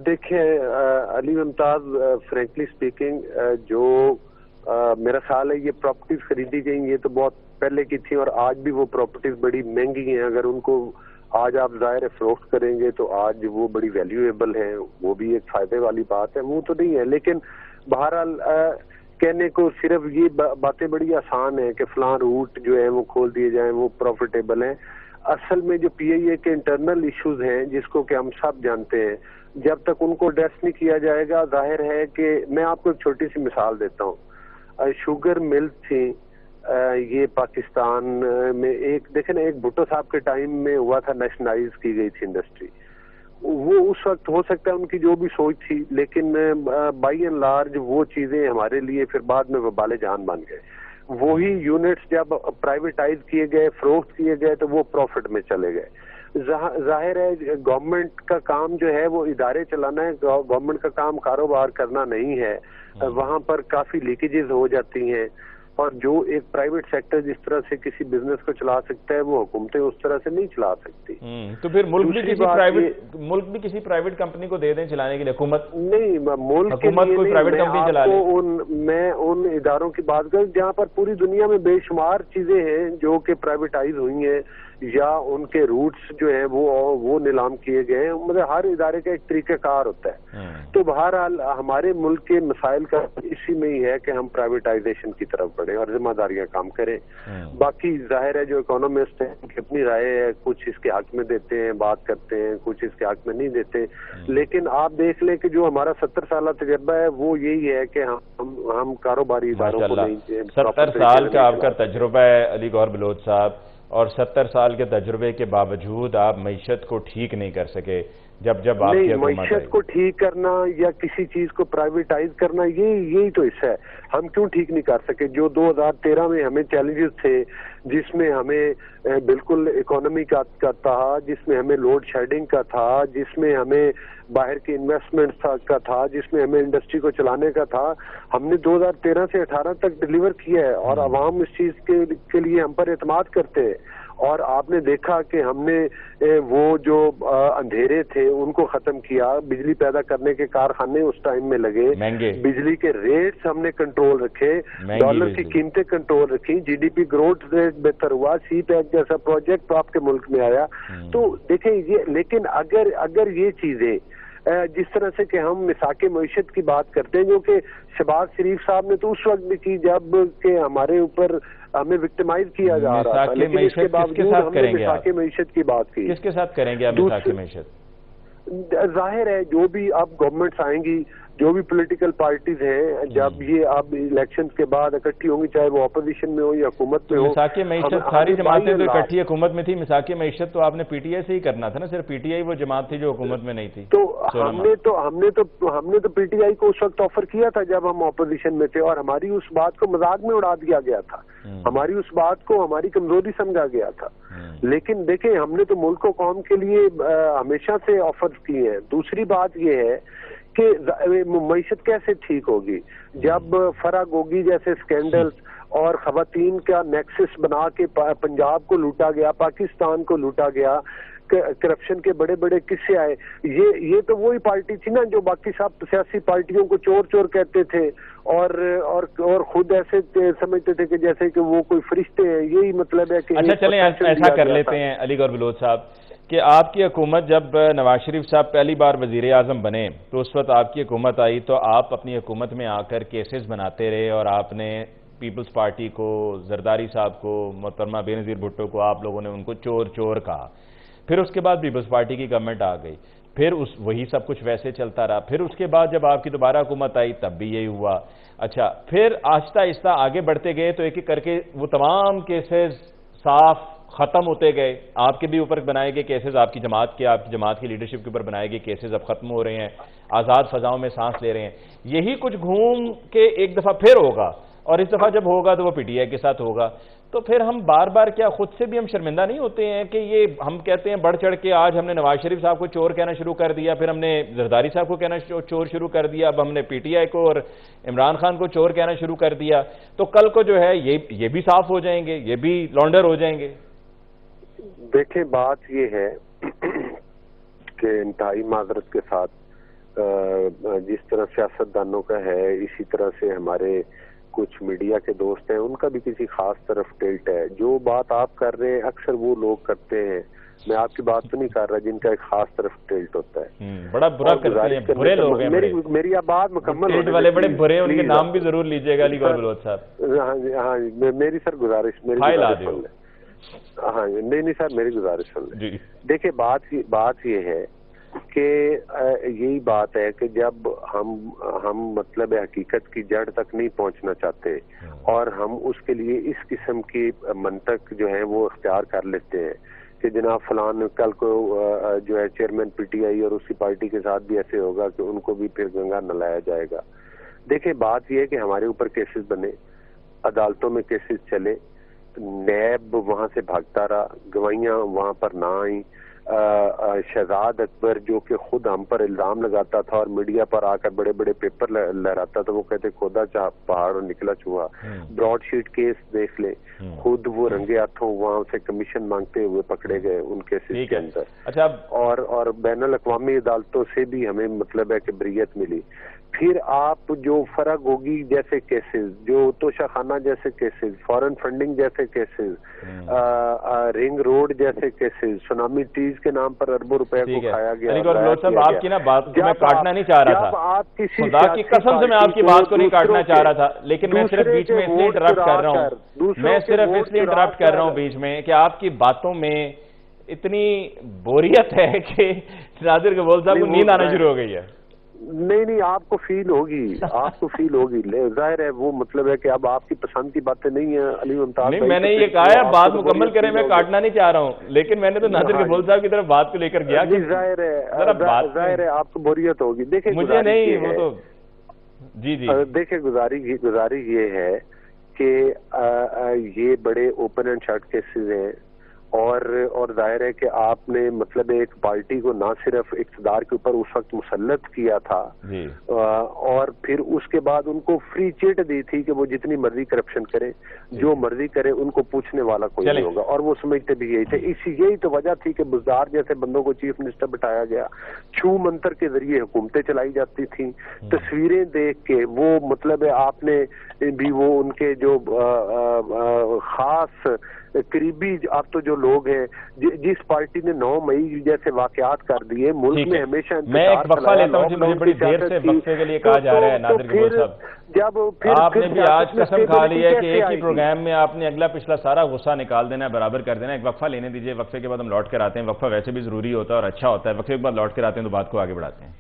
دیکھیں علی ممتاز, فرینکلی اسپیکنگ جو میرا خیال ہے یہ پراپرٹیز خریدی گئیں یہ تو بہت پہلے کی تھی, اور آج بھی وہ پراپرٹیز بڑی مہنگی ہیں. اگر ان کو آج آپ ظاہر فروخت کریں گے تو آج وہ بڑی ویلیویبل ہیں, وہ بھی ایک فائدے والی بات ہے, وہ تو نہیں ہے. لیکن بہرحال کہنے کو صرف یہ باتیں بڑی آسان ہیں کہ فلاں روٹ جو ہے وہ کھول دیے جائیں, وہ پروفیٹیبل ہیں. اصل میں جو پی آئی اے کے انٹرنل ایشوز ہیں جس کو کہ ہم سب جانتے ہیں, جب تک ان کو ایڈریس نہیں کیا جائے گا, ظاہر ہے کہ میں آپ کو ایک چھوٹی سی مثال دیتا ہوں. شوگر مل تھی یہ پاکستان میں, ایک دیکھیں نا, ایک بھٹو صاحب کے ٹائم میں ہوا تھا, نیشنلائز کی گئی تھی انڈسٹری. وہ اس وقت ہو سکتا ہے ان کی جو بھی سوچ تھی, لیکن بائی اینڈ لارج وہ چیزیں ہمارے لیے پھر بعد میں وبال جان بن گئے. وہی یونٹس جب پرائیویٹائز کیے گئے, فروخت کیے گئے, تو وہ پروفٹ میں چلے گئے. ظاہر ہے گورنمنٹ کا کام جو ہے وہ ادارے چلانا ہے, گورنمنٹ کا کام کاروبار کرنا نہیں ہے. وہاں پر کافی لیکیجز ہو جاتی ہیں, اور جو ایک پرائیویٹ سیکٹر جس طرح سے کسی بزنس کو چلا سکتا ہے وہ حکومتیں اس طرح سے نہیں چلا سکتی. تو پھر ملک بھی کسی پرائیویٹ کمپنی کو دے دیں چلانے کے لیے, حکومت نہیں, ملک کے لیے کوئی پرائیویٹ کمپنی چلا لے. میں ان اداروں کی بات کروں جہاں پر پوری دنیا میں بے شمار چیزیں ہیں جو کہ پرائیویٹائز ہوئی ہیں یا ان کے روٹس جو ہیں وہ نیلام کیے گئے ہیں. مطلب ہر ادارے کا ایک طریقہ کار ہوتا ہے. تو بہرحال ہمارے ملک کے مسائل کا اسی میں ہی ہے کہ ہم پرائیویٹائزیشن کی طرف بڑھیں اور ذمہ داریاں کام کریں. باقی ظاہر ہے جو اکانومسٹ ہیں ان کی اپنی رائے ہے, کچھ اس کے حق میں دیتے ہیں, بات کرتے ہیں, کچھ اس کے حق میں نہیں دیتے. لیکن آپ دیکھ لیں کہ جو ہمارا 70 سالہ تجربہ ہے وہ یہی ہے کہ ہم کاروباری اداروں کو نہیں. 70 سال کا آپ کا تجربہ ہے علی گور بلوچ صاحب, اور 70 سال کے تجربے کے باوجود آپ معیشت کو ٹھیک نہیں کر سکے. جب آپ کی معیشت کو ٹھیک کرنا یا کسی چیز کو پرائیویٹائز کرنا یہی تو حصہ ہے. ہم کیوں ٹھیک نہیں کر سکے؟ جو 2013 میں ہمیں چیلنجز تھے, جس میں ہمیں بالکل اکانومی کا تھا, جس میں ہمیں لوڈ شیڈنگ کا تھا, جس میں ہمیں باہر کی انویسٹمنٹ کا تھا, جس میں ہمیں انڈسٹری کو چلانے کا تھا, ہم نے 2013 سے 18 تک ڈیلیور کیا ہے, اور عوام اس چیز کے لیے ہم پر اعتماد کرتے ہیں. اور آپ نے دیکھا کہ ہم نے وہ جو اندھیرے تھے ان کو ختم کیا، بجلی پیدا کرنے کے کارخانے اس ٹائم میں لگے، بجلی کے ریٹس ہم نے کنٹرول رکھے، ڈالر کی قیمتیں کنٹرول رکھی، G D P growth rate بہتر ہوا، سی پیک جیسا پروجیکٹ آپ کے ملک میں آیا۔ تو دیکھیں یہ، لیکن اگر یہ چیزیں جس طرح سے کہ ہم مساق معیشت کی بات کرتے ہیں جو کہ شہباز شریف صاحب نے تو اس وقت بھی کی جب کہ ہمارے اوپر ہمیں وکٹمائز کیا جا رہا تھا، لیکن اس کے باوجود ہم نے مساق معیشت کی بات کی۔ کس کے ساتھ کریں گے آپ مساق معیشت؟ ظاہر ہے جو بھی اب گورنمنٹس آئیں گی، جو بھی پولیٹیکل پارٹیز ہیں، جب یہ اب الیکشن کے بعد اکٹھی ہوں گی، چاہے وہ اپوزیشن میں ہو یا حکومت میں ہو۔ مساق معیشت ساری جماعتیں تو اکٹھی حکومت میں تھی، مساق معیشت تو آپ نے پی ٹی آئی سے ہی کرنا تھا نا، صرف پی ٹی آئی وہ جماعت تھی جو حکومت میں نہیں تھی۔ تو ہم نے تو پی ٹی آئی کو اس وقت آفر کیا تھا جب ہم اپوزیشن میں تھے، اور ہماری اس بات کو مذاق میں اڑا دیا گیا تھا، ہماری اس بات کو ہماری کمزوری سمجھا گیا تھا۔ لیکن دیکھیں ہم نے تو ملک و قوم کے لیے ہمیشہ سے آفر کیے ہیں۔ دوسری بات یہ ہے کہ معیشت کیسے ٹھیک ہوگی جب فرق ہوگی جیسے سکینڈلز اور خواتین کا نیکسس بنا کے پنجاب کو لوٹا گیا، پاکستان کو لوٹا گیا، کرپشن کے بڑے بڑے قصے آئے۔ یہ تو وہی پارٹی تھی نا جو باقی سب سیاسی پارٹیوں کو چور چور کہتے تھے اور خود ایسے سمجھتے تھے کہ جیسے کہ وہ کوئی فرشتے ہیں۔ یہی مطلب ہے کہ اچھا چلیں ایسا کر لیتے ہیں علی گور بلوچ صاحب کہ آپ کی حکومت جب نواز شریف صاحب پہلی بار وزیر اعظم بنے تو اس وقت آپ کی حکومت آئی تو آپ اپنی حکومت میں آ کر کیسز بناتے رہے، اور آپ نے پیپلز پارٹی کو، زرداری صاحب کو، محترمہ بے نظیر بھٹو کو، آپ لوگوں نے ان کو چور چور کہا۔ پھر اس کے بعد پیپلز پارٹی کی گورنمنٹ آ گئی، پھر وہی سب کچھ ویسے چلتا رہا۔ پھر اس کے بعد جب آپ کی دوبارہ حکومت آئی تب بھی یہی ہوا۔ اچھا پھر آہستہ آہستہ آگے بڑھتے گئے تو ایک ایک کر کے وہ تمام کیسز صاف ختم ہوتے گئے۔ آپ کے بھی اوپر بنائے گئے کیسز، آپ کی جماعت کی لیڈرشپ کے اوپر بنائے گئے کیسز اب ختم ہو رہے ہیں، آزاد فضاؤں میں سانس لے رہے ہیں۔ یہی کچھ گھوم کے ایک دفعہ پھر ہوگا، اور اس دفعہ جب ہوگا تو وہ پی ٹی آئی کے ساتھ ہوگا۔ تو پھر ہم بار بار کیا خود سے بھی ہم شرمندہ نہیں ہوتے ہیں کہ یہ ہم کہتے ہیں بڑھ چڑھ کے آج ہم نے نواز شریف صاحب کو چور کہنا شروع کر دیا، پھر ہم نے زرداری صاحب کو کہنا چور شروع کر دیا، اب ہم نے پی ٹی آئی کو اور عمران خان کو چور کہنا شروع کر دیا، تو کل کو جو ہے یہ بھی صاف ہو جائیں گے، یہ بھی لانڈر ہو جائیں گے۔ دیکھیں بات یہ ہے کہ انتہائی معذرت کے ساتھ جس طرح سیاست دانوں کا ہے اسی طرح سے ہمارے کچھ میڈیا کے دوست ہیں، ان کا بھی کسی خاص طرف ٹلٹ ہے۔ جو بات آپ کر رہے ہیں اکثر وہ لوگ کرتے ہیں، میں آپ کی بات تو نہیں کر رہا جن کا ایک خاص طرف ٹلٹ ہوتا ہے، بڑا برا کرتے ہیں، برے لوگ ہیں۔ میری اب بات مکمل ٹلٹ والے بڑے برے، ان کے نام بھی ضرور لیجیے گا علی گور بلوچ صاحب۔ ہاں میری سر گزارش، ہاں نہیں سر میری گزارش سن لیں۔ دیکھیں بات یہ ہے کہ یہی بات ہے کہ جب ہم مطلب حقیقت کی جڑ تک نہیں پہنچنا چاہتے اور ہم اس کے لیے اس قسم کی منطق جو ہے وہ اختیار کر لیتے ہیں کہ جناب فلان کل کو جو ہے چیئرمین پی ٹی آئی اور اسی پارٹی کے ساتھ بھی ایسے ہوگا کہ ان کو بھی پھر گنگا نہ لایا جائے گا۔ دیکھیں بات یہ ہے کہ ہمارے اوپر کیسز بنے، عدالتوں میں کیسز چلے، نیب وہاں سے بھاگتا رہا، گواہیاں وہاں پر نہ آئیں، شہزاد اکبر جو کہ خود ہم پر الزام لگاتا تھا اور میڈیا پر آ کر بڑے بڑے پیپر لہراتا تھا، وہ کہتے کھودا پہاڑ اور نکلا چوہا۔ براڈ شیٹ کیس دیکھ لیں، خود وہ رنگے ہاتھوں وہاں سے کمیشن مانگتے ہوئے پکڑے گئے ان کیسز کے اندر، اور بین الاقوامی عدالتوں سے بھی ہمیں مطلب ہے کہ بریت ملی۔ پھر آپ جو فرق ہوگی جیسے کیسز، جو توشہ خانہ جیسے کیسز، فارن فنڈنگ جیسے کیسز، رنگ روڈ جیسے کیسز، سونامی ٹیز کے نام پر اربوں روپے کو کھایا گیا۔ آپ کی نا بات کو میں کاٹنا نہیں چاہ رہا تھا، خدا کی قسم سے میں آپ کی بات کو نہیں کاٹنا چاہ رہا تھا، لیکن میں صرف بیچ میں اس لیے انٹرپٹ کر رہا ہوں، میں صرف اس لیے انٹرپٹ کر رہا ہوں بیچ میں کہ آپ کی باتوں میں اتنی بوریت ہے کہ ناظر قبول صاحب کو نیند آنا شروع ہو گئی ہے۔ نہیں آپ کو فیل ہوگی، آپ کو فیل ہوگی، ظاہر ہے وہ مطلب ہے کہ اب آپ کی پسند کی باتیں نہیں ہیں علی ممتاز نہیں، میں نے یہ کہا ہے بات مکمل کریں، میں کاٹنا نہیں چاہ رہا ہوں، لیکن میں نے تو ناظر قبول صاحب کی طرف بات کو لے کر گیا کہ ظاہر ہے آپ کو بوریت ہوگی۔ دیکھیں مجھے نہیں، وہ تو جی دیکھیں گزارش یہ ہے کہ یہ بڑے اوپن اینڈ شٹ کیسز ہیں اور ظاہر ہے کہ آپ نے مطلب ایک پارٹی کو نہ صرف اقتدار کے اوپر اس وقت مسلط کیا تھا اور پھر اس کے بعد ان کو فری چٹ دی تھی کہ وہ جتنی مرضی کرپشن کرے، جو مرضی کرے، ان کو پوچھنے والا کوئی نہیں ہوگا، اور وہ سمجھتے بھی یہی تھے. یہی تو وجہ تھی کہ بزدار جیسے بندوں کو چیف منسٹر بٹھایا گیا، چھو منتر کے ذریعے حکومتیں چلائی جاتی تھیں. تصویریں دیکھ کے وہ مطلب ہے آپ نے بھی وہ ان کے جو خاص قریبی اب تو جو لوگ ہیں جس پارٹی نے 9 مئی جیسے واقعات کر دیے ملک میں ہمیشہ میں ایک وقفہ لیتا ہوں. مجھے بڑی دیر سے وقفے کے لیے کہا جا رہا ہے نادر قبول صاحب، آپ نے بھی آج قسم کھا لی ہے کہ ایک ہی پروگرام میں آپ نے اگلا پچھلا سارا غصہ نکال دینا ہے، برابر کر دینا ہے. ایک وقفہ لینے دیجئے، وقفے کے بعد ہم لوٹ کر آتے ہیں. وقفہ ویسے بھی ضروری ہوتا ہے اور اچھا ہوتا ہے. وقفے کے بعد لوٹ کر آتے ہیں تو بات کو آگے بڑھاتے ہیں.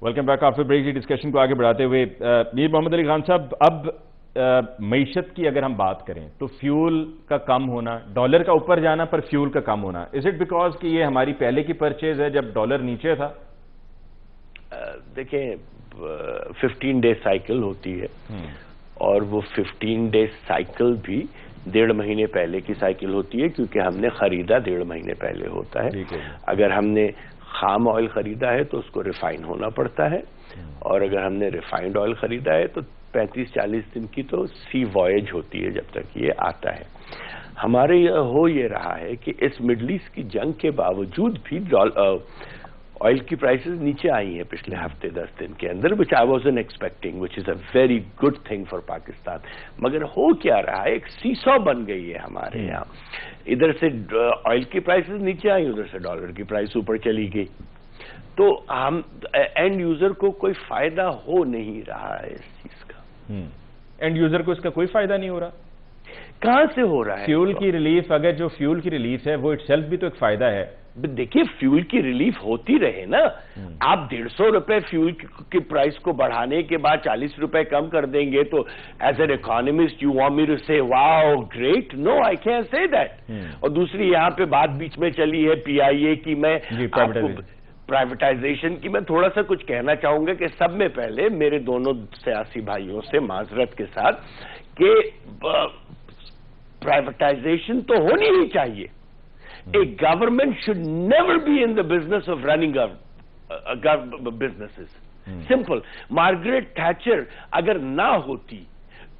Welcome back after break. کی ڈسکشن کو آگے بڑھاتے ہوئے میر محمد علی خان صاحب، اب معیشت کی اگر ہم بات کریں تو فیول کا کم ہونا، ڈالر کا اوپر جانا پر فیول کا کم ہونا، از اٹ بیکاز کہ یہ ہماری پہلے کی پرچیز ہے جب ڈالر نیچے تھا؟ دیکھیں 15 ڈے سائیکل ہوتی ہے اور وہ 15 ڈے سائیکل بھی 1.5 مہینے پہلے کی سائیکل ہوتی ہے، کیونکہ ہم نے خریدا 1.5 مہینے پہلے ہوتا ہے. اگر ہم نے خام آئل خریدا ہے تو اس کو ریفائن ہونا پڑتا ہے، اور اگر ہم نے ریفائنڈ آئل خریدا ہے تو 35-40 دن کی تو سی وائج ہوتی ہے جب تک یہ آتا ہے. ہمارے ہو یہ رہا ہے کہ اس مڈل ایسٹ کی جنگ کے باوجود بھی آئل کی پرائسز نیچے آئی ہیں پچھلے ہفتے 10 دن کے اندر، which I wasn't expecting, which is a very good thing for Pakistan. مگر ہو کیا رہا ہے، ایک سیسو بن گئی ہے ہمارے یہاں. ادھر سے آئل کی پرائسز نیچے آئی، ادھر سے ڈالر کی پرائس اوپر چلی گئی، تو ہم اینڈ یوزر کو کوئی فائدہ ہو نہیں رہا ہے اس چیز کا. اینڈ یوزر کو اس کا کوئی فائدہ نہیں ہو رہا؟ کہاں سے ہو رہا ہے؟ فیول کی ریلیف، اگر جو فیول کی ریلیف ہے وہ اٹ سیلف بھی تو ایک فائدہ ہے. دیکھیے فیول کی ریلیف ہوتی رہے نا. آپ 150 روپے فیول کی پرائس کو بڑھانے کے بعد 40 روپے کم کر دیں گے تو as an economist you want me to say wow great? No, I can say that. اور دوسری یہاں پہ بات بیچ میں چلی ہے پی آئی اے کی، میں پرائیویٹائزیشن کی میں تھوڑا سا کچھ کہنا چاہوں گا کہ سب میں پہلے میرے دونوں سیاسی بھائیوں سے معذرت کے ساتھ کہ پرائیویٹائزیشن تو ہونی ہی چاہیے. A government should never be in the business of running businesses. Simple. Margaret Thatcher اگر نہ ہوتی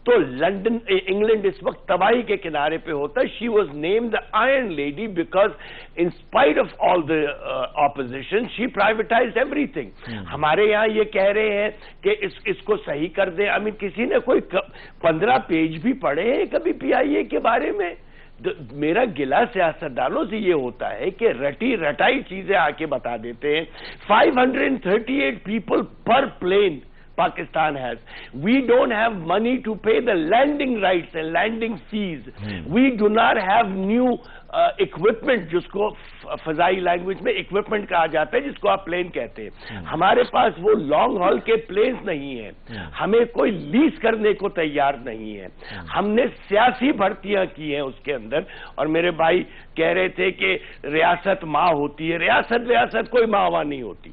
تو لندن انگلینڈ اس وقت تباہی کے کنارے پہ ہوتا. She was named the Iron Lady because in spite of all the opposition she privatized everything. ہمارے یہاں یہ کہہ رہے ہیں کہ اس کو صحیح کر دیں. کسی نے کوئی 15 پیج بھی پڑھے ہیں کبھی پی آئی اے کے بارے میں؟ میرا گلا سیاستدانوں سے یہ ہوتا ہے کہ رٹی رٹائی چیزیں آ کے بتا دیتے ہیں. 538 people per plane Pakistan has. We don't have money to pay the landing rights and landing fees. We do not have new equipment, جس کو فضائی لینگویج میں equipment کہا جاتا ہے، جس کو آپ پلین کہتے ہیں. ہمارے پاس وہ لانگ ہال کے پلینز نہیں ہیں، ہمیں کوئی لیز کرنے کو تیار نہیں ہے. ہم نے سیاسی بھرتیاں کی ہیں اس کے اندر، اور میرے بھائی کہہ رہے تھے کہ ریاست ماں ہوتی ہے. ریاست کوئی ماں نہیں ہوتی.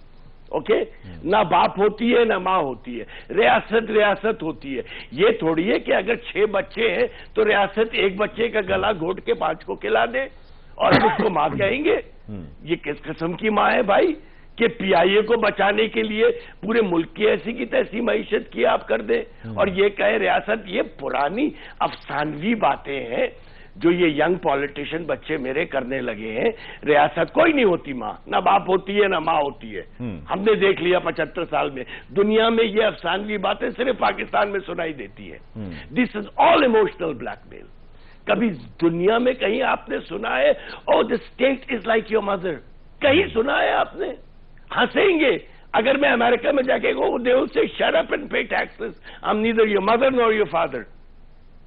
اوکے، نہ باپ ہوتی ہے نہ ماں ہوتی ہے. ریاست ہوتی ہے. یہ تھوڑی ہے کہ اگر 6 بچے ہیں تو ریاست ایک بچے کا گلا گھونٹ کے 5 کو کھلا دے اور اس کو ماں کہیں گے. یہ کس قسم کی ماں ہے بھائی کہ پی آئی اے کو بچانے کے لیے پورے ملک کی ایسی کی تیسی معیشت کی آپ کر دیں اور یہ کہے ریاست؟ یہ پرانی افسانوی باتیں ہیں جو یہ ینگ پولیٹیشین بچے میرے کرنے لگے ہیں. ریاست کوئی نہیں ہوتی ماں، نہ باپ ہوتی ہے نہ ماں ہوتی ہے. ہم نے دیکھ لیا 75 سال میں. دنیا میں یہ افسانوی باتیں صرف پاکستان میں سنائی دیتی ہے. This is all emotional blackmail. کبھی دنیا میں کہیں آپ نے سنا ہے oh the state is like your mother? کہیں سنا ہے آپ نے؟ ہنسیں گے اگر میں امریکہ میں جا کے کہوں دے ول سے shut up and pay taxes, I am neither your mother Noor your father.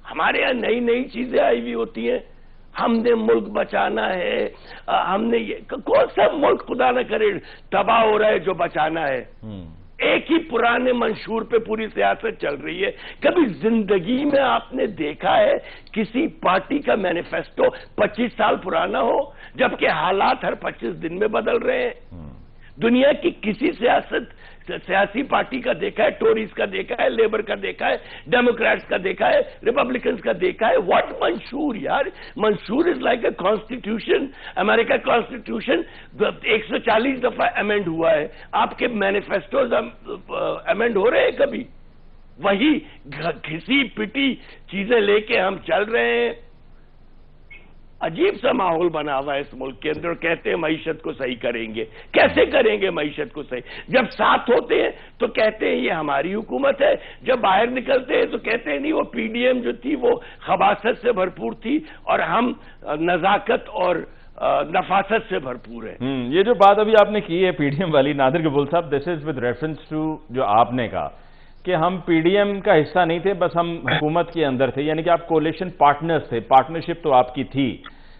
ہمارے یہاں نئی نئی چیزیں آئی ہوئی ہوتی ہیں، ہم نے ملک بچانا ہے، ہم نے یہ کون سا ملک خدا نہ کرے تباہ ہو رہا ہے جو بچانا ہے. ایک ہی پرانے منشور پہ پوری سیاست چل رہی ہے. کبھی زندگی میں آپ نے دیکھا ہے کسی پارٹی کا مینیفیسٹو 25 سال پرانا ہو، جبکہ حالات ہر 25 دن میں بدل رہے ہیں؟ دنیا کی کسی سیاسی پارٹی کا دیکھا ہے؟ ٹوریز کا دیکھا ہے، لیبر کا دیکھا ہے، ڈیموکریٹس کا دیکھا ہے، ریپبلکنز کا دیکھا ہے؟ واٹ منشور یار؟ منشور is like a constitution. America constitution 140 دفعہ امینڈ ہوا ہے. آپ کے مینیفیسٹوز امینڈ ہو رہے ہیں کبھی؟ وہی گھسی پٹی چیزیں لے کے ہم چل رہے ہیں. عجیب سا ماحول بنا ہوا ہے اس ملک کے اندر. کہتے ہیں معیشت کو صحیح کریں گے. کیسے کریں گے معیشت کو صحیح؟ جب ساتھ ہوتے ہیں تو کہتے ہیں یہ ہماری حکومت ہے، جب باہر نکلتے ہیں تو کہتے ہیں نہیں وہ پی ڈی ایم جو تھی وہ خباثت سے بھرپور تھی اور ہم نزاکت اور نفاست سے بھرپور ہیں. یہ جو بات ابھی آپ نے کی ہے پی ڈی ایم والی، نادر قبول صاحب، دس از ود ریفرنس ٹو جو آپ نے کہا کہ ہم پی ڈی ایم کا حصہ نہیں تھے، بس ہم حکومت کے اندر تھے، یعنی کہ آپ کولیشن پارٹنرز تھے، پارٹنرشپ تو آپ کی تھی.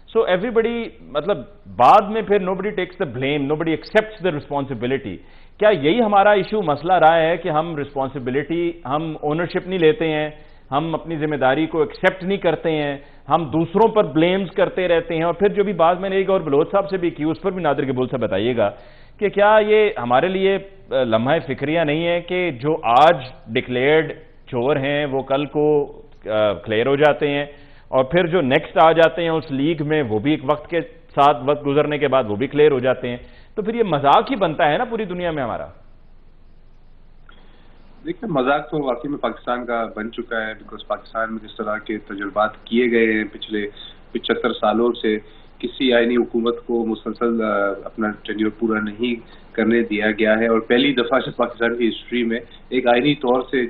سو ایوری بڈی، مطلب بعد میں پھر nobody takes the blame, nobody accepts the responsibility. کیا یہی ہمارا ایشو مسئلہ رہا ہے کہ ہم رسپانسبلٹی، ہم اونرشپ نہیں لیتے ہیں، ہم اپنی ذمہ داری کو ایکسیپٹ نہیں کرتے ہیں، ہم دوسروں پر بلیمز کرتے رہتے ہیں؟ اور پھر جو بھی بات میں نے ایک اور بلوچ صاحب سے بھی کی، اس پر بھی نادر قبول صاحب بتائیے گا کہ کیا یہ ہمارے لیے لمحہ فکریہ نہیں ہے کہ جو آج ڈکلیئرڈ چور ہیں وہ کل کو کلیئر ہو جاتے ہیں، اور پھر جو نیکسٹ آ جاتے ہیں اس لیگ میں وہ بھی ایک وقت کے ساتھ، وقت گزرنے کے بعد وہ بھی کلیئر ہو جاتے ہیں؟ تو پھر یہ مذاق ہی بنتا ہے نا پوری دنیا میں ہمارا. دیکھیں مذاق تو واقعی میں پاکستان کا بن چکا ہے، بیکاز پاکستان میں جس طرح کے تجربات کیے گئے ہیں پچھلے 75 سالوں سے، کسی آئینی حکومت کو مسلسل اپنا ٹینیور پورا نہیں کرنے دیا گیا ہے. اور پہلی دفعہ سے پاکستان کی ہسٹری میں ایک آئینی طور سے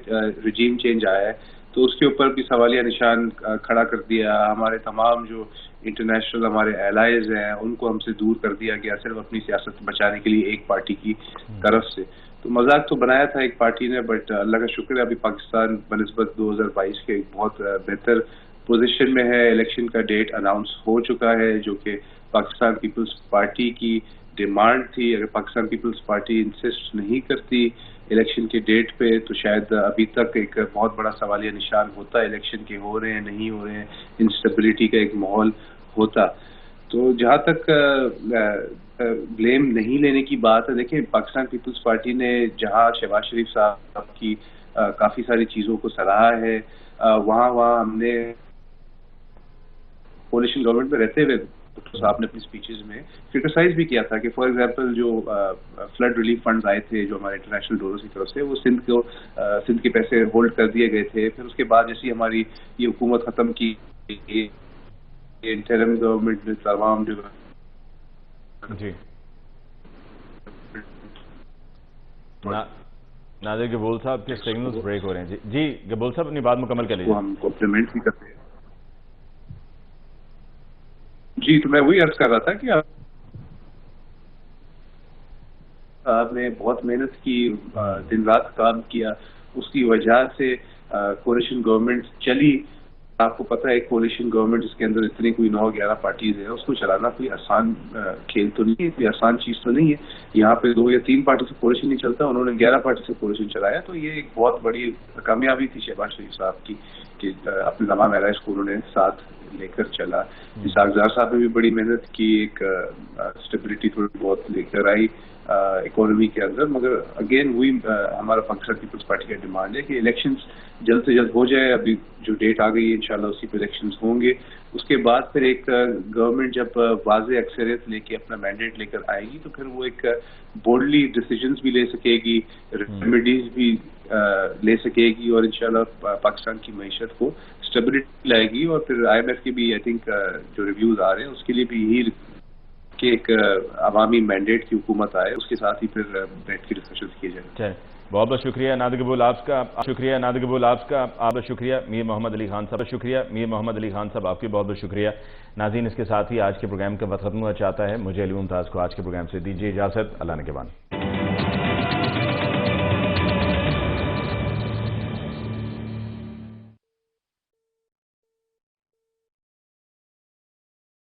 رجیم چینج آیا ہے، تو اس کے اوپر بھی سوالیہ نشان کھڑا کر دیا. ہمارے تمام جو انٹرنیشنل ہمارے الائز ہیں ان کو ہم سے دور کر دیا گیا صرف اپنی سیاست بچانے کے لیے ایک پارٹی کی طرف سے. تو مذاق تو بنایا تھا ایک پارٹی نے، بٹ اللہ کا شکر ہے ابھی پاکستان بنسبت 2022 کے ایک بہت بہتر پوزیشن میں ہے. الیکشن کا ڈیٹ اناؤنس ہو چکا ہے جو کہ پاکستان پیپلز پارٹی کی ڈیمانڈ تھی. اگر پاکستان پیپلز پارٹی انسسٹ نہیں کرتی الیکشن کے ڈیٹ پہ تو شاید ابھی تک ایک بہت بڑا سوالیہ نشان ہوتا ہے الیکشن کے ہو رہے ہیں نہیں ہو رہے ہیں، انسٹیبلٹی کا ایک ماحول ہوتا. تو جہاں تک بلیم نہیں لینے کی بات ہے، دیکھیں پاکستان پیپلز پارٹی نے جہاں شہباز شریف صاحب کی کافی ساری چیزوں کو سراہا ہے، وہاں ہم نے کولیشن گورنمنٹ میں رہتے ہوئے ڈاکٹر صاحب نے اپنی سپیچز میں کرٹیسائز بھی کیا تھا کہ فار ایگزامپل جو فلڈ ریلیف فنڈز آئے تھے جو ہمارے انٹرنیشنل ڈونرز کی طرف سے، وہ سندھ کے پیسے ہولڈ کر دیے گئے تھے. پھر اس کے بعد جیسی ہماری یہ حکومت ختم کی انٹرم گورنمنٹ نے تمام جو جی نادر قبول صاحب کے سگنلز بریک ہو رہے ہیں. جی قبول صاحب اپنی بات مکمل کر لیجیے. ہم کمپلیمنٹ بھی کرتے ہیں. جی تو میں وہی عرض کر رہا تھا کہ آپ نے بہت محنت کی، دن رات کام کیا، اس کی وجہ سے کولیشن گورنمنٹ چلی. آپ کو پتہ ہے کولیشن گورنمنٹ جس کے اندر اتنی کوئی 9-11 پارٹیز ہیں، اس کو چلانا کوئی آسان کھیل تو نہیں ہے، کوئی آسان چیز تو نہیں ہے. یہاں پہ 2 یا 3 پارٹی سے کولیشن نہیں چلتا، انہوں نے 11 پارٹی سے کولیشن چلایا. تو یہ ایک بہت بڑی کامیابی تھی شہباز شریف صاحب کی کہ اپنے تمام الائز کو انہوں نے ساتھ لے کر چلا. اسحاق زار صاحب نے بھی بڑی محنت کی، ایک اسٹیبلٹی تھوڑی بہت لے کر آئی اکانومی کے اندر. مگر اگین وہی ہمارا پاکستان پیپلز پارٹی کا ڈیمانڈ ہے کہ الیکشنز جلد سے جلد ہو جائے. ابھی جو ڈیٹ آ گئی ہے انشاءاللہ اسی پہ الیکشنز ہوں گے. اس کے بعد پھر ایک گورنمنٹ جب واضح اکثریت لے کے اپنا مینڈیٹ لے کر آئے گی تو پھر وہ ایک بولڈلی ڈیسیجنز بھی لے سکے گی، ریمیڈیز بھی لے سکے گی، اور انشاءاللہ پاکستان کی معیشت کو اسٹیبلٹی لائے گی. اور پھر آئی ایم ایف کے بھی آئی تھنک جو ریویوز آ رہے ہیں اس کے لیے بھی یہی کہ ایک عوامی مینڈیٹ کی حکومت آئے، اس کے ساتھ ہی پھر بیٹھ کے ڈسکشن کیے جائیں. بہت بہت شکریہ نادر قبول آپ کا، شکریہ نادر قبول آپ کا، آپ کا شکریہ میر محمد علی خان صاحب، شکریہ میر محمد علی خان صاحب آپ کی بہت بہت شکریہ. ناظرین اس کے ساتھ ہی آج کے پروگرام کا وقت ختم ہونا چاہتا ہے. مجھے علی ممتاز کو آج کے پروگرام سے دیجیے اجازت. اللہ نگہبان.